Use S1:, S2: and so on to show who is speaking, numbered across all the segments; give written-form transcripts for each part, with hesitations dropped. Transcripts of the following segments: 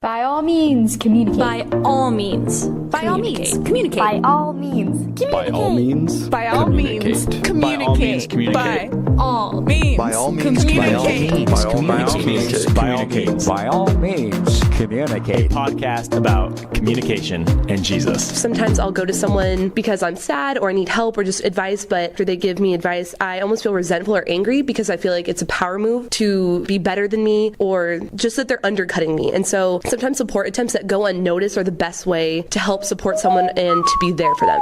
S1: By all means, communicate.
S2: By all means.
S1: By all means,
S2: communicate.
S1: By all means, communicate.
S3: By all means,
S2: By all means, communicate.
S3: By
S2: all means,
S3: By all means,
S2: communicate.
S3: By all means, communicate.
S4: By all means. By all means, communicate.
S5: Podcast about communication and Jesus.
S6: Sometimes I'll go to someone because I'm sad or I need help or just advice, but after they give me advice, I almost feel resentful or angry because I feel like it's a power move to be better than me or just that they're undercutting me. And so sometimes support attempts that go unnoticed are the best way to help support someone and to be there for them.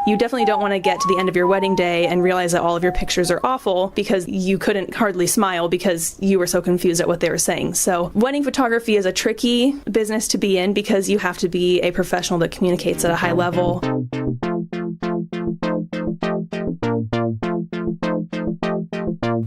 S2: You definitely don't want to get to the end of your wedding day and realize that all of your pictures are awful because you couldn't hardly smile because you were so confused at what they were saying. So wedding photography is a tricky business to be in because you have to be a professional that communicates at a high level.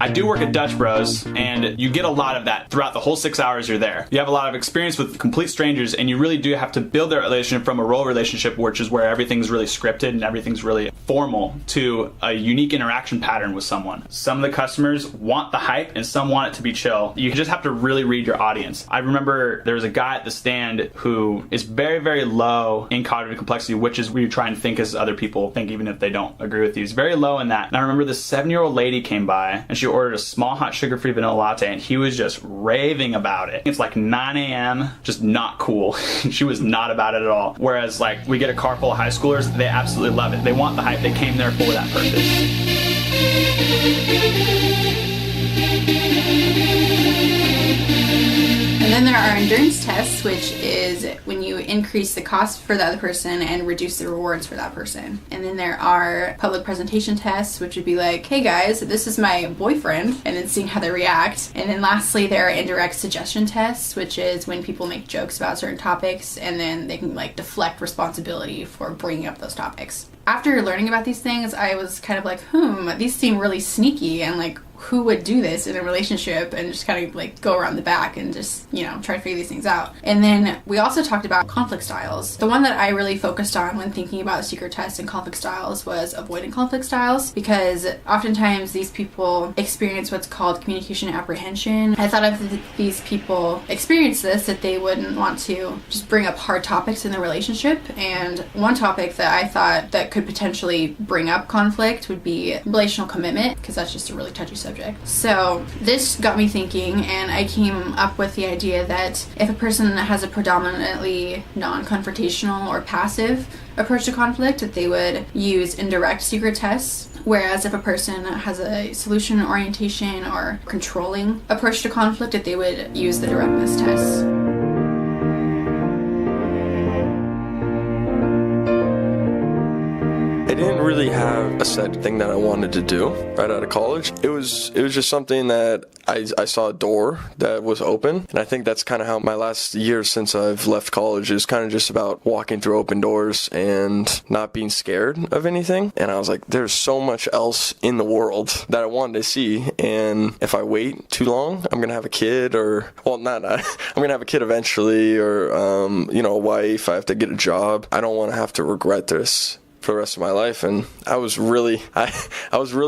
S7: I do work at Dutch Bros, and you get a lot of that throughout the whole 6 hours you're there. You have a lot of experience with complete strangers, and you really do have to build their relationship from a role relationship, which is where everything's really scripted and everything's really formal, to a unique interaction pattern with someone. Some of the customers want the hype, and some want it to be chill. You just have to really read your audience. I remember there was a guy at the stand who is very, very low in cognitive complexity, which is where you try and think as other people think, even if they don't agree with you. He's very low in that. And I remember this 7-year-old lady came by, and she ordered a small hot sugar-free vanilla latte, and he was just raving about it. It's like 9 a.m., just not cool. She was not about it at all. Whereas like we get a car full of high schoolers, they absolutely love it. They want the hype. They came there for that purpose.
S8: And then there are endurance tests, which is when you increase the cost for the other person and reduce the rewards for that person. And then there are public presentation tests, which would be like, hey guys, this is my boyfriend, and then seeing how they react. And then lastly, there are indirect suggestion tests, which is when people make jokes about certain topics and then they can like deflect responsibility for bringing up those topics. After learning about these things, I was kind of like, these seem really sneaky, and like, who would do this in a relationship and just kind of like go around the back and just, try to figure these things out. And then we also talked about conflict styles. The one that I really focused on when thinking about secret tests and conflict styles was avoiding conflict styles, because oftentimes these people experience what's called communication apprehension. I thought if these people experience this, that they wouldn't want to just bring up hard topics in the relationship. And one topic that I thought that could potentially bring up conflict would be relational commitment, because that's just a really touchy subject. So this got me thinking, and I came up with the idea that if a person has a predominantly non-confrontational or passive approach to conflict, that they would use indirect secret tests. Whereas if a person has a solution orientation or controlling approach to conflict, that they would use the directness tests.
S3: I didn't really have a set thing that I wanted to do right out of college. It was just something that I saw a door that was open, and I think that's kind of how my last year since I've left college is kind of just about walking through open doors and not being scared of anything. And I was like, there's so much else in the world that I wanted to see, and if I wait too long, I'm gonna have a kid, or I'm gonna have a kid eventually, or a wife. I have to get a job. I don't want to have to regret this for the rest of my life. And I was really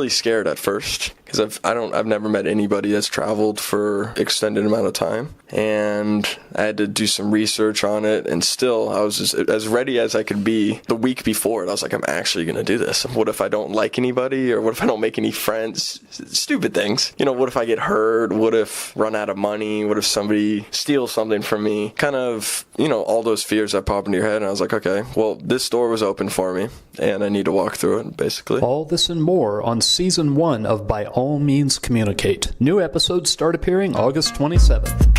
S3: scared at first, because I've never met anybody that's traveled for extended amount of time, and I had to do some research on it, and still I was just as ready as I could be. The week before it, I was like, I'm actually gonna do this. What if I don't like anybody, or what if I don't make any friends? Stupid things. What if I get hurt? What if I run out of money? What if somebody steals something from me? Kind of, all those fears that pop into your head, and I was like, okay, well, this door was open for me, and I need to walk through it, basically.
S9: All this and more on Season 1 of By All Means Communicate. New episodes start appearing August 27th.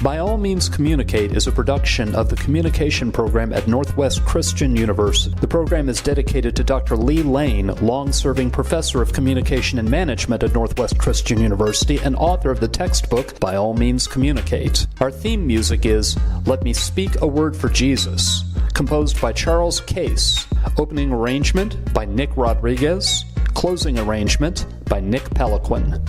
S9: By All Means Communicate is a production of the Communication Program at Northwest Christian University. The program is dedicated to Dr. Lee Lane, long-serving professor of communication and management at Northwest Christian University and author of the textbook By All Means Communicate. Our theme music is Let Me Speak a Word for Jesus, composed by Charles Case. Opening arrangement by Nick Rodriguez. Closing arrangement by Nick Peliquin.